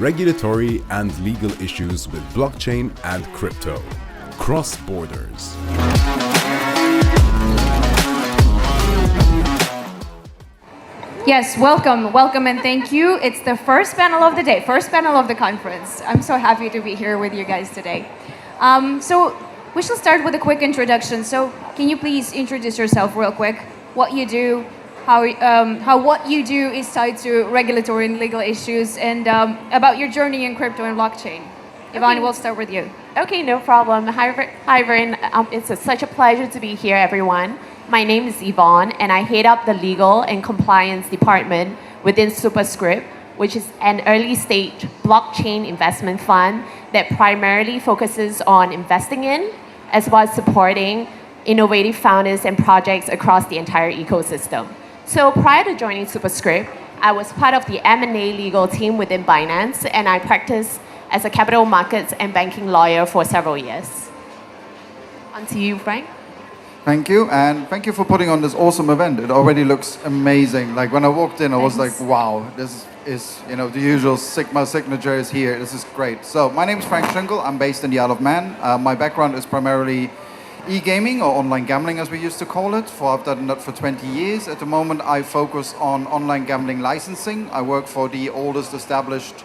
regulatory and legal issues with blockchain and crypto. Crossborders. Yes, welcome and thank you. It's the first panel of the day, first panel of the conference. I'm so happy to be here with you guys today. So we shall start with a quick introduction. So can you please introduce yourself real quick, what you do, how what you do is tied to regulatory and legal issues, and about your journey in crypto and blockchain. Yvonne, Okay. we'll start with you. Okay, no problem. Hi, Vern. It's such a pleasure to be here, everyone. My name is Yvonne, and I head up the legal and compliance department within Superscrypt, which is an early-stage blockchain investment fund that primarily focuses on investing in, as well as supporting innovative founders and projects across the entire ecosystem. So prior to joining Superscrypt, I was part of the M&A legal team within Binance, and I practiced as a capital markets and banking lawyer for several years. On to you, Frank. Thank you, and thank you for putting on this awesome event. It already looks amazing. Like when I walked in, I was like, wow, this is, the usual Sigma signature is here. This is great. So my name is Frank Schuengel. I'm based in the Isle of Man. My background is primarily eGaming, or online gambling as we used to call it. I've done that for 20 years. At the moment, I focus on online gambling licensing. I work for the oldest established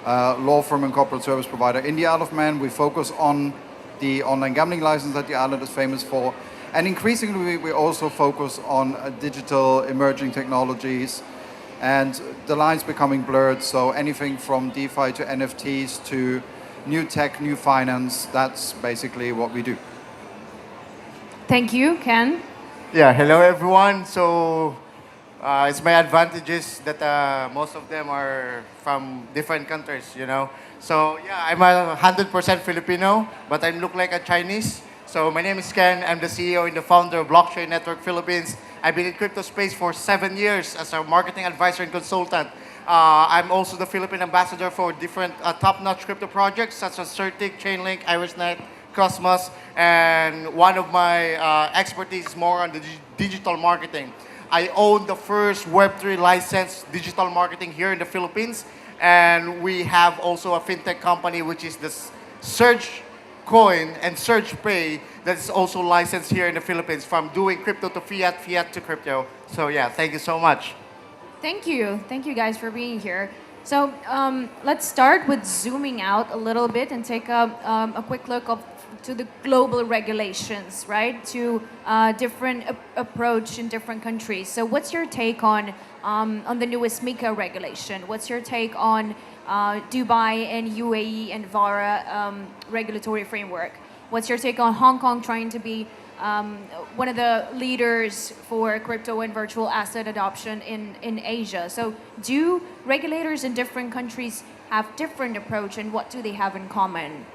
law firm and corporate service provider in the Isle of Man. We focus on the online gambling license that the island is famous for. And increasingly, we also focus on digital emerging technologies and the lines becoming blurred. So anything from DeFi to NFTs to new tech, new finance, that's basically what we do. Thank you, Ken. Yeah, hello everyone. So it's my advantages that most of them are from different countries, So yeah, I'm 100% Filipino, but I look like a Chinese. So my name is Ken. I'm the CEO and the founder of Blockchain Network Philippines. I've been in crypto space for 7 years as a marketing advisor and consultant. I'm also the Philippine ambassador for different top-notch crypto projects such as Certic, Chainlink, IrisNet, Cosmos, and one of my expertise is more on the digital marketing. I own the first Web3 licensed digital marketing here in the Philippines, and we have also a fintech company which is the Surge Coin and Surge Pay that is also licensed here in the Philippines, from doing crypto to fiat, fiat to crypto. So yeah, thank you so much. Thank you guys for being here. So let's start with zooming out a little bit and take a quick look to the global regulations, right? To different approach in different countries. So what's your take on the newest MiCA regulation? What's your take on Dubai and UAE and VARA regulatory framework? What's your take on Hong Kong trying to be one of the leaders for crypto and virtual asset adoption in Asia? So do regulators in different countries have different approach, and what do they have in common?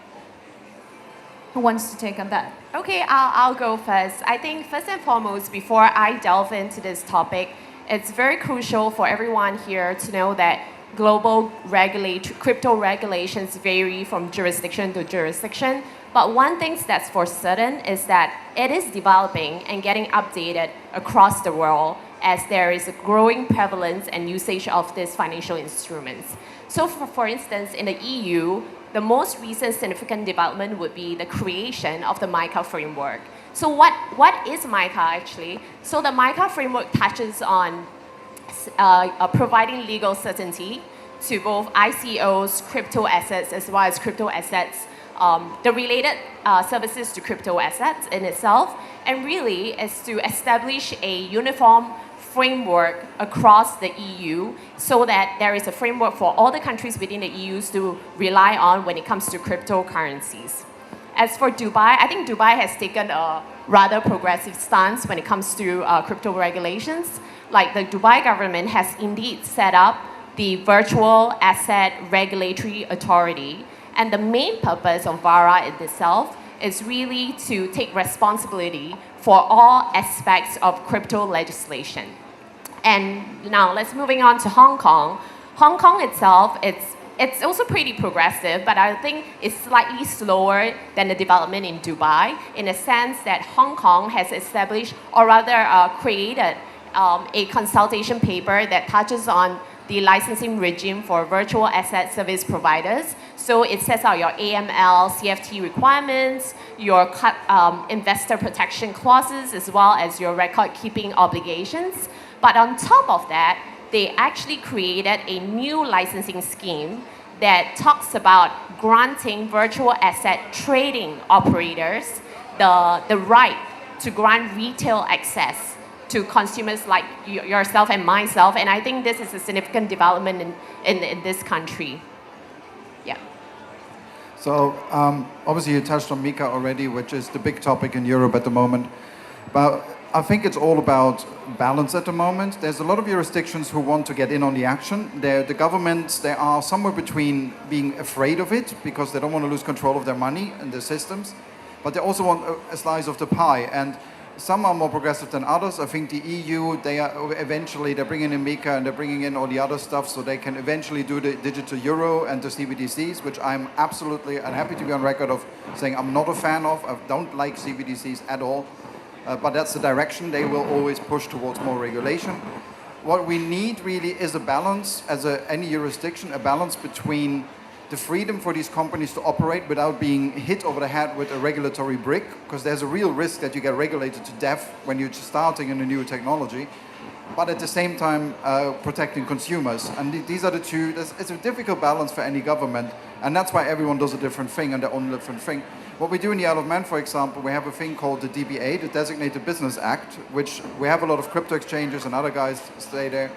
Who wants to take on that? Okay, I'll go first. I think first and foremost, before I delve into this topic, it's very crucial for everyone here to know that global crypto regulations vary from jurisdiction to jurisdiction. But one thing that's for certain is that it is developing and getting updated across the world, as there is a growing prevalence and usage of these financial instruments. So for instance, in the EU, the most recent significant development would be the creation of the MiCA framework. So what is MiCA actually? So the MiCA framework touches on providing legal certainty to both ICOs, crypto assets, as well as crypto assets, the related services to crypto assets in itself, and really is to establish a uniform framework across the EU so that there is a framework for all the countries within the EU to rely on when it comes to cryptocurrencies. As for Dubai, I think Dubai has taken a rather progressive stance when it comes to crypto regulations. Like the Dubai government has indeed set up the Virtual Asset Regulatory Authority, and the main purpose of VARA in itself is really to take responsibility for all aspects of crypto legislation. And now let's moving on to Hong Kong. Hong Kong itself, it's also pretty progressive, but I think it's slightly slower than the development in Dubai, in the sense that Hong Kong has established, or rather created, a consultation paper that touches on the licensing regime for virtual asset service providers. So it sets out your AML, CFT requirements, your investor protection clauses, as well as your record-keeping obligations. But on top of that, they actually created a new licensing scheme that talks about granting virtual asset trading operators the right to grant retail access to consumers like yourself and myself. And I think this is a significant development in this country. Yeah. So obviously you touched on MiCA already, which is the big topic in Europe at the moment. But I think it's all about balance at the moment. There's a lot of jurisdictions who want to get in on the action. The governments, they are somewhere between being afraid of it because they don't want to lose control of their money and their systems, but they also want a slice of the pie. And some are more progressive than others. I think the EU, they're bringing in MiCA and they're bringing in all the other stuff so they can eventually do the digital euro and the CBDCs, which I'm absolutely and happy to be on record of saying I'm not a fan of. I don't like CBDCs at all. But that's the direction. They will always push towards more regulation. What we need really is a balance, as any jurisdiction, a balance between the freedom for these companies to operate without being hit over the head with a regulatory brick, because there's a real risk that you get regulated to death when you're just starting in a new technology, but at the same time protecting consumers. And these are the two. It's a difficult balance for any government, and that's why everyone does a different thing and their own different thing. What we do in the Isle of Man, for example, we have a thing called the DBA, the Designated Business Act, which we have a lot of crypto exchanges and other guys stay there.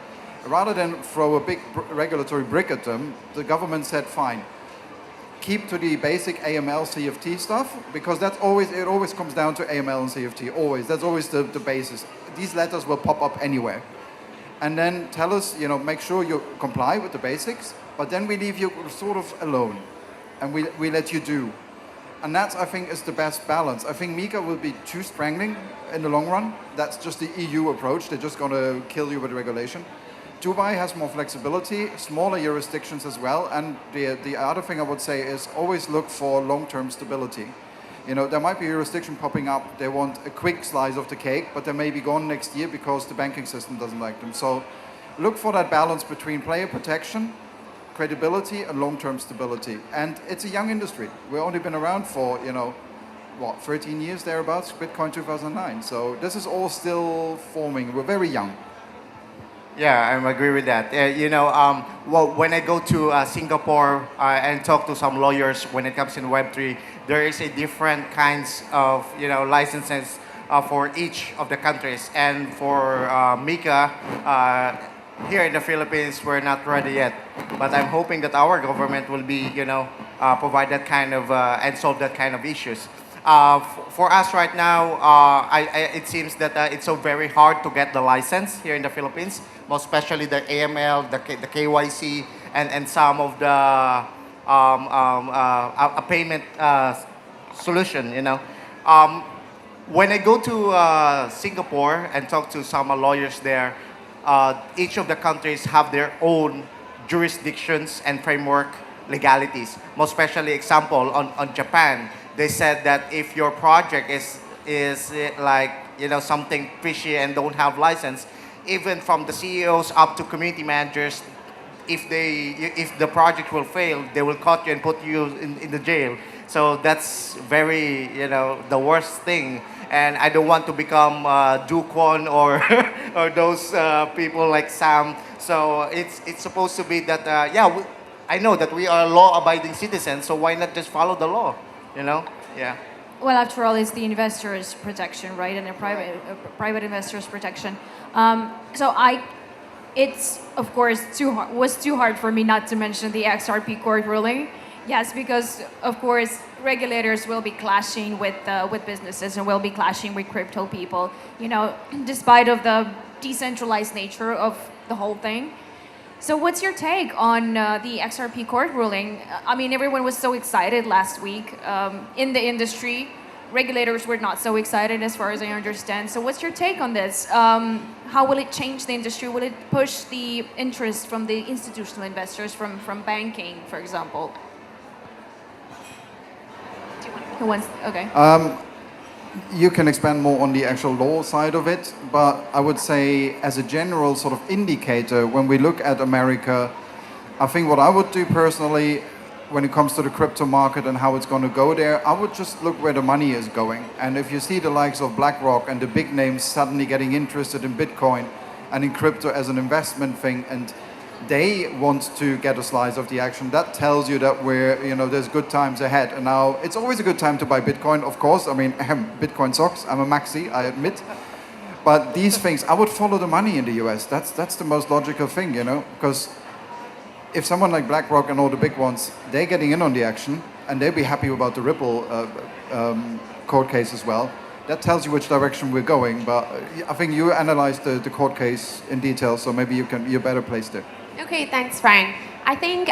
Rather than throw a big regulatory brick at them, the government said, fine, keep to the basic AML, CFT stuff, because it always comes down to AML and CFT, always. That's always the basis. These letters will pop up anywhere. And then tell us, make sure you comply with the basics, but then we leave you sort of alone, and we let you do. And that, I think, is the best balance. I think MiCA will be too strangling in the long run. That's just the EU approach. They're just going to kill you with regulation. Dubai has more flexibility, smaller jurisdictions as well. And the other thing I would say is always look for long-term stability. There might be a jurisdiction popping up. They want a quick slice of the cake, but they may be gone next year because the banking system doesn't like them. So look for that balance between player protection, credibility and long-term stability. And it's a young industry. We've only been around for, 13 years thereabouts, Bitcoin 2009. So this is all still forming. We're very young. Yeah, I agree with that. When I go to Singapore and talk to some lawyers when it comes in Web3, there is a different kinds of, licenses for each of the countries. And for MiCA, here in the Philippines, we're not ready yet, but I'm hoping that our government will be, provide that kind of and solve that kind of issues. For us right now, it seems that it's so very hard to get the license here in the Philippines, most especially the AML, the KYC, and some of the a payment solution. When I go to Singapore and talk to some lawyers there, each of the countries have their own jurisdictions and framework legalities. Most especially example on Japan, they said that if your project is like something fishy and don't have license, even from the CEOs up to community managers, if the project will fail, they will cut you and put you in the jail. So that's very the worst thing. And I don't want to become Do Kwon or or those people like Sam. So it's supposed to be that I know that we are law-abiding citizens. So why not just follow the law? Yeah. Well, after all, it's the investors' protection, right, and the private investors' protection. It's of course was too hard for me not to mention the XRP Court Ruling. Yes, because of course regulators will be clashing with businesses and will be clashing with crypto people. Despite of the decentralized nature of the whole thing. So what's your take on the XRP Court Ruling? I mean, everyone was so excited last week in the industry. Regulators were not so excited, as far as I understand. So what's your take on this? How will it change the industry? Will it push the interest from the institutional investors from banking, for example? Who wants? Okay. you can expand more on the actual law side of it, but I would say as a general sort of indicator, when we look at America, I think what I would do personally when it comes to the crypto market and how it's going to go there, I would just look where the money is going. And if you see the likes of BlackRock and the big names suddenly getting interested in Bitcoin and in crypto as an investment thing, and they want to get a slice of the action, that tells you that there's good times ahead. And now it's always a good time to buy Bitcoin, of course. I mean, Bitcoin sucks. I'm a maxi, I admit. But these things, I would follow the money in the US. That's the most logical thing, because if someone like BlackRock and all the big ones, they're getting in on the action and they'll be happy about the Ripple court case as well. That tells you which direction we're going. But I think you analyzed the court case in detail, so maybe you're better placed there. Okay, thanks, Frank. I think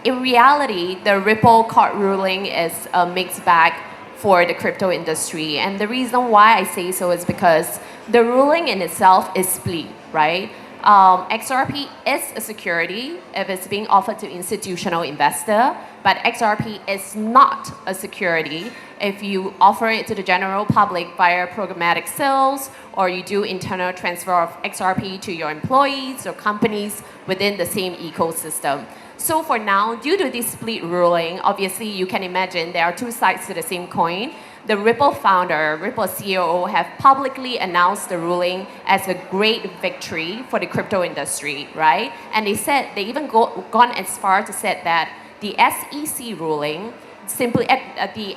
in reality, the Ripple court ruling is a mixed bag for the crypto industry. And the reason why I say so is because the ruling in itself is split, right? XRP is a security if it's being offered to institutional investor, but XRP is not a security if you offer it to the general public via programmatic sales or you do internal transfer of XRP to your employees or companies within the same ecosystem. So for now, due to this split ruling, obviously you can imagine there are two sides to the same coin. The Ripple founder, Ripple COO, have publicly announced the ruling as a great victory for the crypto industry, right? And they said, they even gone as far to say that the SEC ruling, simply the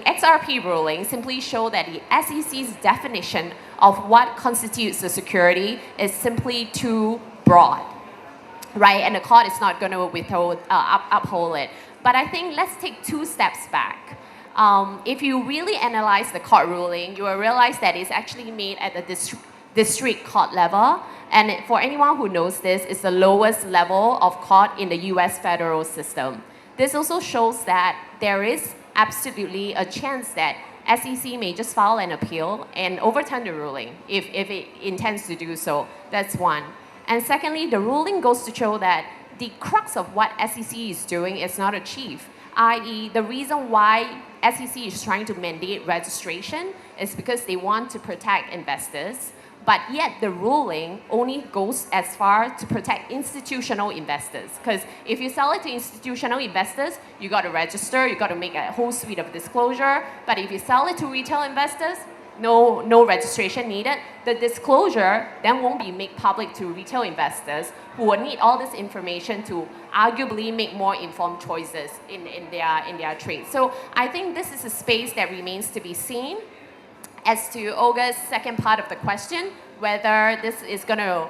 XRP ruling simply show that the SEC's definition of what constitutes a security is simply too broad, right? And the court is not going to uphold it. But I think let's take two steps back. If you really analyze the court ruling, you will realize that it's actually made at the district court level. And for anyone who knows this, it's the lowest level of court in the US federal system. This also shows that there is absolutely a chance that SEC may just file an appeal and overturn the ruling if it intends to do so. That's one. And secondly, the ruling goes to show that the crux of what SEC is doing is not achieved, i.e. the reason why SEC is trying to mandate registration is because they want to protect investors, but yet the ruling only goes as far to protect institutional investors. Because if you sell it to institutional investors, you got to register, you got to make a whole suite of disclosure. But if you sell it to retail investors, no registration needed. The disclosure then won't be made public to retail investors who will need all this information to arguably make more informed choices in their trade. So I think this is a space that remains to be seen. As to Olga's second part of the question, whether this is going to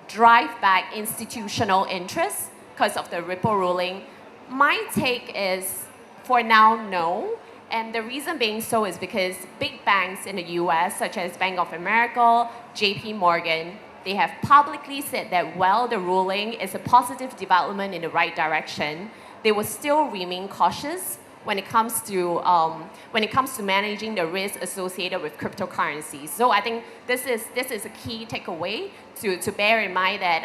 drive back institutional interest because of the Ripple ruling, my take is, for now, no. And the reason being so is because big banks in the US, such as Bank of America, JP Morgan, they have publicly said that while the ruling is a positive development in the right direction, they will still remain cautious when it comes to managing the risk associated with cryptocurrencies. So I think this is a key takeaway to bear in mind that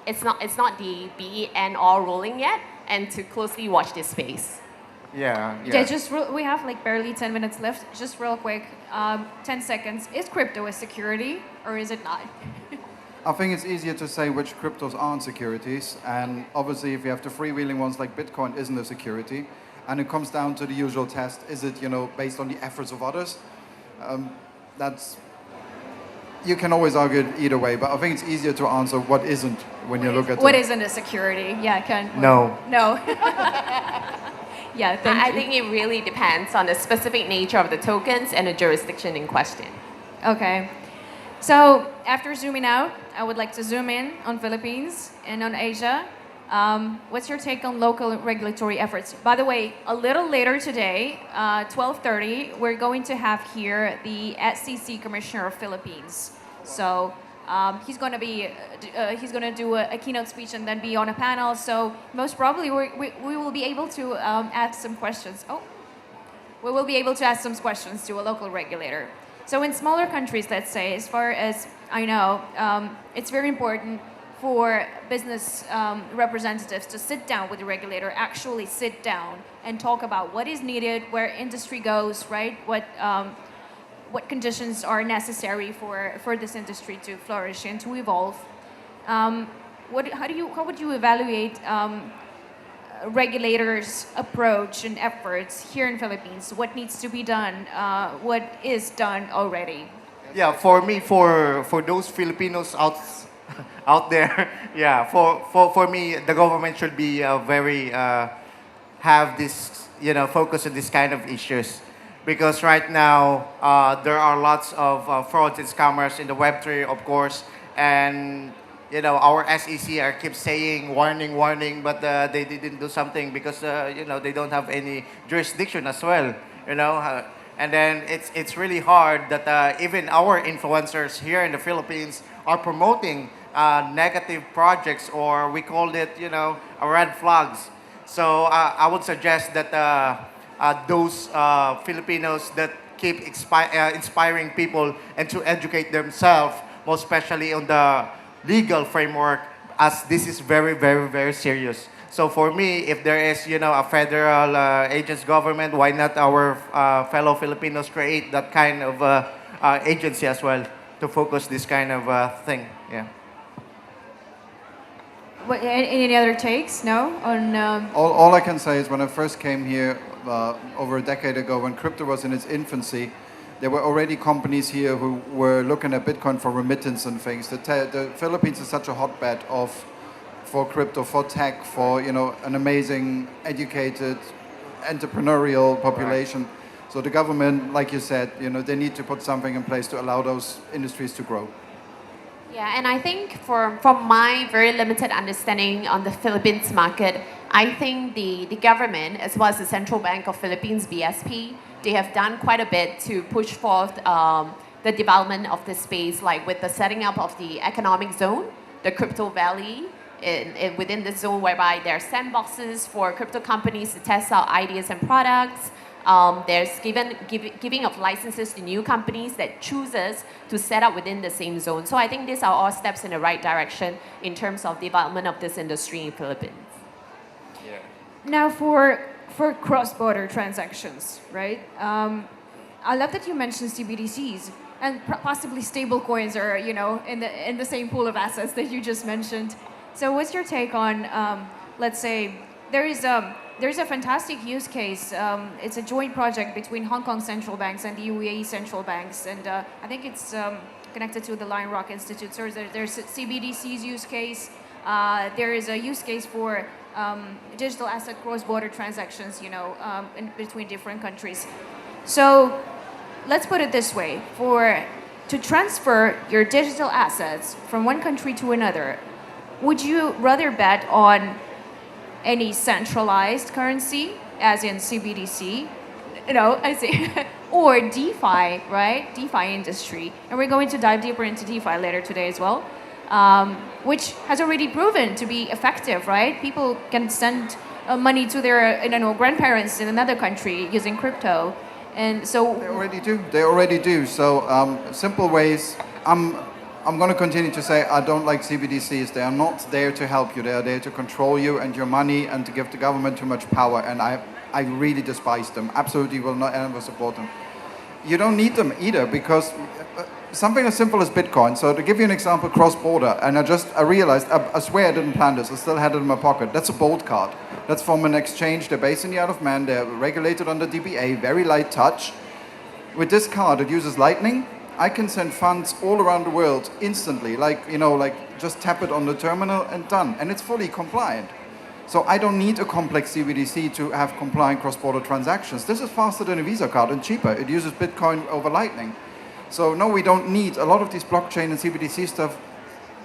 it's not the be and all ruling yet, and to closely watch this space. Yeah. We have like barely 10 minutes left. Just real quick, 10 seconds. Is crypto a security or is it not? I think it's easier to say which cryptos aren't securities, and obviously if you have the freewheeling ones like Bitcoin isn't a security, and it comes down to the usual test, is it based on the efforts of others? You can always argue it either way, but I think it's easier to answer what isn't when you look at what isn't a security. Yeah, Ken? No. Yeah, I think it really depends on the specific nature of the tokens and the jurisdiction in question. Okay. So after zooming out, I would like to zoom in on Philippines and on Asia. What's your take on local regulatory efforts? By the way, a little later today, 12:30, we're going to have here the SEC Commissioner of Philippines. So he's going to do a keynote speech and then be on a panel. So most probably we will be able to ask some questions. We will be able to ask some questions to a local regulator. So in smaller countries, let's say, as far as I know, it's very important for business representatives to sit down with the regulator, actually sit down and talk about what is needed, where industry goes, right? what conditions are necessary for this industry to flourish and to evolve. How would you evaluate regulators' approach and efforts here in Philippines? What needs to be done? What is done already? Yeah, for me, for those Filipinos out there, yeah, for me, the government should be very have this, focus on this kind of issues, because right now there are lots of frauds and scammers in the Web3, of course, and our SEC are keep saying warning, warning, but they didn't do something because they don't have any jurisdiction as well, and then it's really hard that even our influencers here in the Philippines are promoting negative projects, or we called it, red flags. So I would suggest that those Filipinos that keep inspiring people and to educate themselves, most especially on the legal framework, as this is very, very, very serious. So for me, if there is, a federal agents government, why not our fellow Filipinos create that kind of agency as well to focus this kind of thing? Yeah. Any other takes? No? On All I can say is when I first came here over a decade ago, when crypto was in its infancy, there were already companies here who were looking at Bitcoin for remittance and things. The Philippines is such a hotbed for crypto, for tech, for an amazing, educated, entrepreneurial population. Right. So the government, like you said, they need to put something in place to allow those industries to grow. Yeah, and I think from my very limited understanding on the Philippines market, I think the government, as well as the Central Bank of Philippines, BSP, they have done quite a bit to push forth the development of this space, like with the setting up of the economic zone, the crypto valley, within the zone, whereby there are sandboxes for crypto companies to test out ideas and products. There's giving of licenses to new companies that chooses to set up within the same zone. So I think these are all steps in the right direction in terms of development of this industry in Philippines. Yeah. now for cross-border transactions, right? I love that you mentioned CBDCs and possibly stable coins are, in the same pool of assets that you just mentioned. So what's your take on, let's say, there's a fantastic use case. It's a joint project between Hong Kong central banks and the UAE central banks, and I think it's connected to the Lion Rock Institute. So there's a CBDC's use case. There is a use case for digital asset cross-border transactions, in between different countries. So let's put it this way: to transfer your digital assets from one country to another, would you rather bet on any centralized currency, as in CBDC, I see, or DeFi, right? DeFi industry. And we're going to dive deeper into DeFi later today as well, which has already proven to be effective, right? People can send money to their, grandparents in another country using crypto. And so They already do. So simple ways. I'm going to continue to say I don't like CBDCs. They are not there to help you. They are there to control you and your money and to give the government too much power. And I really despise them. Absolutely will not ever support them. You don't need them either, because something as simple as Bitcoin. So to give you an example, cross-border, and I realized, I swear I didn't plan this. I still had it in my pocket. That's a bolt card. That's from an exchange. They're based in the Isle of Man. They're regulated under DBA, very light touch. With this card, it uses Lightning. I can send funds all around the world instantly, like just tap it on the terminal and done. And it's fully compliant. So I don't need a complex CBDC to have compliant cross-border transactions. This is faster than a Visa card and cheaper. It uses Bitcoin over Lightning. So no, we don't need a lot of these blockchain and CBDC stuff.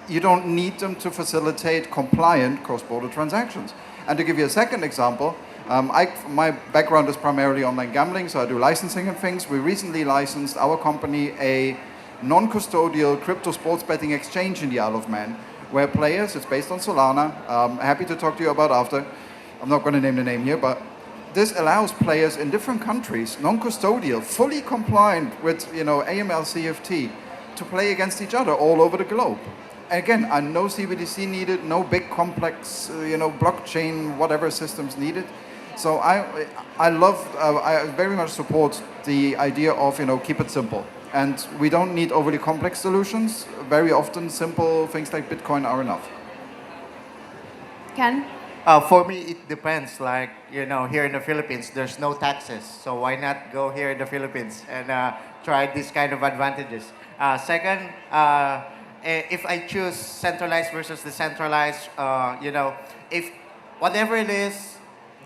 You don't need them to facilitate compliant cross-border transactions. And to give you a second example, my background is primarily online gambling, so I do licensing and things. We recently licensed our company a non-custodial crypto sports betting exchange in the Isle of Man, where players, it's based on Solana, happy to talk to you about after. I'm not going to name the name here, but this allows players in different countries, non-custodial, fully compliant with AML CFT, to play against each other all over the globe. Again, no CBDC needed, no big complex, blockchain, whatever systems needed. So I very much support the idea of, keep it simple. And we don't need overly complex solutions. Very often, simple things like Bitcoin are enough. Ken? For me, it depends. Like, here in the Philippines, there's no taxes. So why not go here in the Philippines and try this kind of advantages? Second, if I choose centralized versus decentralized, if whatever it is,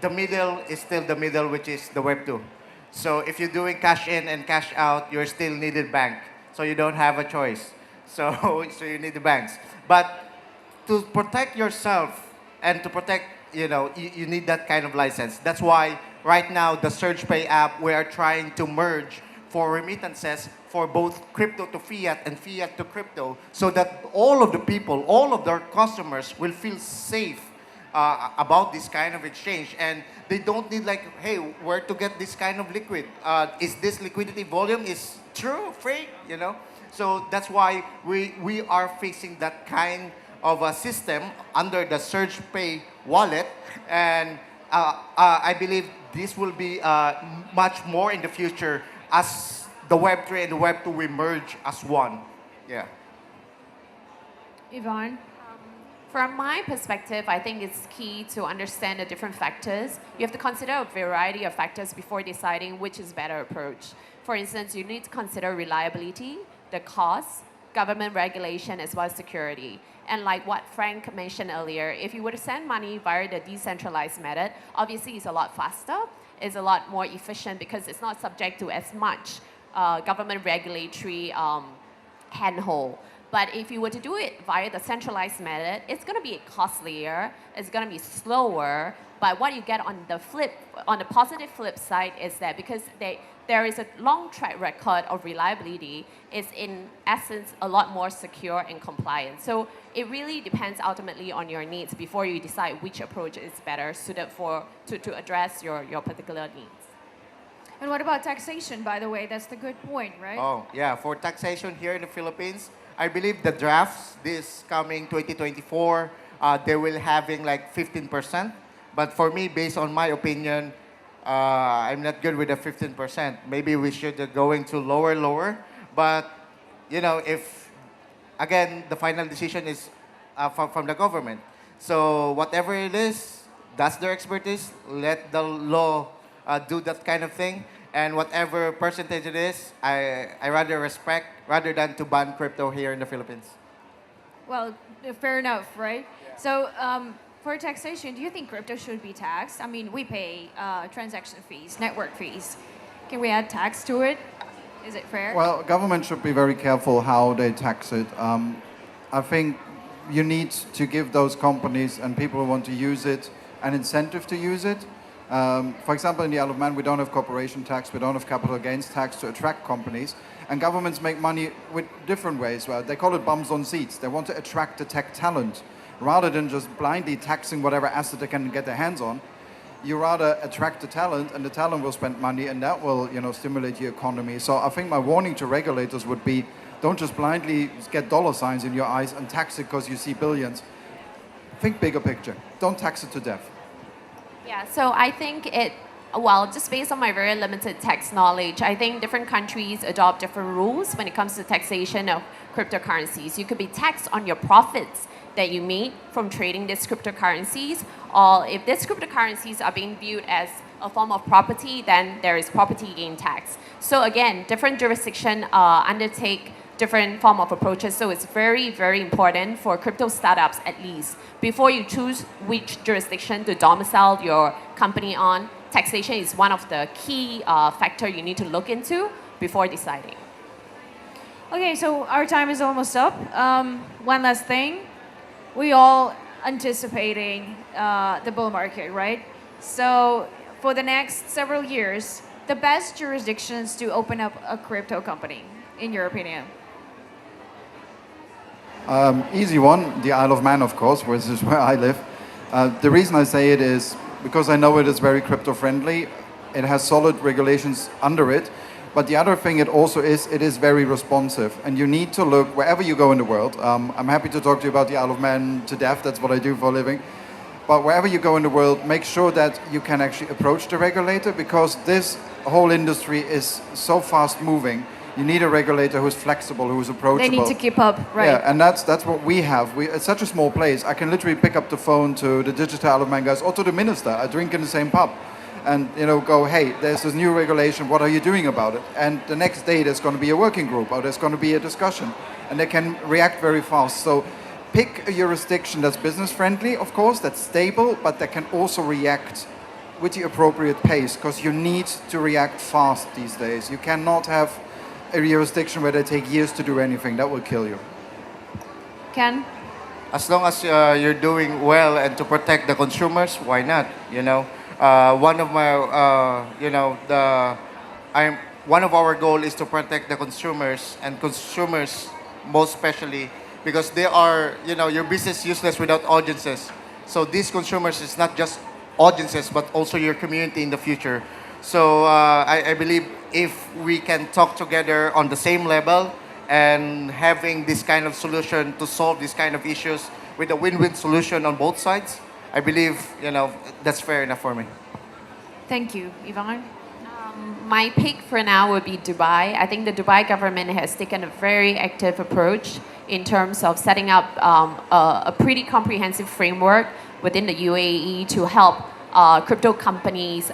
the middle is still the middle, which is the Web 2. So if you're doing cash in and cash out, you're still needed bank. So you don't have a choice. So you need the banks. But to protect yourself and to protect, you need that kind of license. That's why right now the SurgePay app, we are trying to merge for remittances for both crypto to fiat and fiat to crypto, so that all of the people, all of their customers will feel safe about this kind of exchange, and they don't need like, hey, where to get this kind of liquid? Is this liquidity volume is true, fake? So that's why we are facing that kind of a system under the SurgePay wallet, and I believe this will be much more in the future as the Web3 and the Web2 will merge as one. Yeah. Yvonne? From my perspective, I think it's key to understand the different factors. You have to consider a variety of factors before deciding which is better approach. For instance, you need to consider reliability, the cost, government regulation, as well as security. And like what Frank mentioned earlier, if you were to send money via the decentralized method, obviously it's a lot faster, it's a lot more efficient because it's not subject to as much government regulatory handhold. But if you were to do it via the centralized method, it's going to be costlier, it's going to be slower. But what you get on the positive flip side is that because there is a long track record of reliability, it's in essence a lot more secure and compliant. So it really depends ultimately on your needs before you decide which approach is better suited to address your particular needs. And what about taxation, by the way? That's the good point, right? Oh, yeah. For taxation here in the Philippines, I believe the drafts this coming 2024, they will having like 15%. But for me, based on my opinion, I'm not good with the 15%. Maybe we should going to lower. But, if, again, the final decision is from the government. So whatever it is, that's their expertise. Let the law do that kind of thing. And whatever percentage it is, I rather respect rather than to ban crypto here in the Philippines. Well, fair enough, right? Yeah. So for taxation, do you think crypto should be taxed? I mean, we pay transaction fees, network fees. Can we add tax to it? Is it fair? Well, government should be very careful how they tax it. I think you need to give those companies and people who want to use it an incentive to use it. For example, in the Isle of Man, we don't have corporation tax, we don't have capital gains tax to attract companies. And governments make money with different ways. Well, they call it bums on seats. They want to attract the tech talent. Rather than just blindly taxing whatever asset they can get their hands on, you rather attract the talent, and the talent will spend money, and that will, stimulate the economy. So I think my warning to regulators would be, don't just blindly get dollar signs in your eyes and tax it because you see billions. Think bigger picture. Don't tax it to death. Yeah, so I think just based on my very limited tax knowledge, I think different countries adopt different rules when it comes to taxation of cryptocurrencies. You could be taxed on your profits that you made from trading these cryptocurrencies, or if these cryptocurrencies are being viewed as a form of property, then there is property gain tax. So again, different jurisdictions undertake different form of approaches. So it's very, very important for crypto startups, at least, before you choose which jurisdiction to domicile your company on, taxation is one of the key factor you need to look into before deciding. Okay, so our time is almost up. One last thing. We all anticipating the bull market, right? So for the next several years, the best jurisdictions to open up a crypto company, in your opinion? Easy one, the Isle of Man, of course, which is where I live. The reason I say it is because I know it is very crypto-friendly. It has solid regulations under it. But the other thing it also is, it is very responsive. And you need to look wherever you go in the world. I'm happy to talk to you about the Isle of Man to death. That's what I do for a living. But wherever you go in the world, make sure that you can actually approach the regulator, because this The whole industry is so fast moving. You need a regulator who's flexible, who's approachable. They need to keep up, right? Yeah, and that's what we have. It's such a small place. I can literally pick up the phone to the digital element guys or to the minister. I drink in the same pub, and go, hey, there's this new regulation. What are you doing about it? And the next day there's going to be a working group or there's going to be a discussion, and they can react very fast. So pick a jurisdiction that's business friendly, of course, that's stable, but that can also react with the appropriate pace, because you need to react fast these days. You cannot have a jurisdiction where they take years to do anything. That will kill you. Ken? As long as you're doing well and to protect the consumers, why not? One of my, one of our goal is to protect the consumers, and consumers most especially because they are, your business useless without audiences. So these consumers is not just audiences, but also your community in the future. So I believe if we can talk together on the same level and having this kind of solution to solve this kind of issues with a win-win solution on both sides, I believe, that's fair enough for me. Thank you. Yvonne? My pick for now would be Dubai. I think the Dubai government has taken a very active approach in terms of setting up a pretty comprehensive framework within the UAE to help crypto companies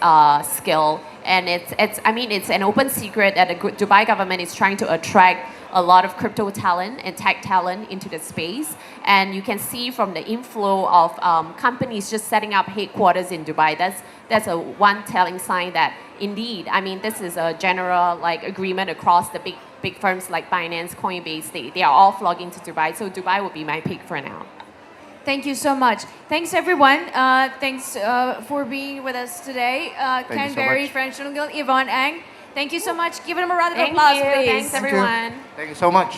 scale. And it's an open secret that the Dubai government is trying to attract a lot of crypto talent and tech talent into the space. And you can see from the inflow of companies just setting up headquarters in Dubai. That's a one telling sign that indeed, this is a general agreement across the big firms like Binance, Coinbase. They are all flocking to Dubai. So Dubai will be my pick for now. Thank you so much. Thanks, everyone. Thanks for being with us today. Ken, Berey, Schuengel, Yvonne, Ang. Thank you so much. Give them a round of applause, please. Thanks, everyone. Thank you so much.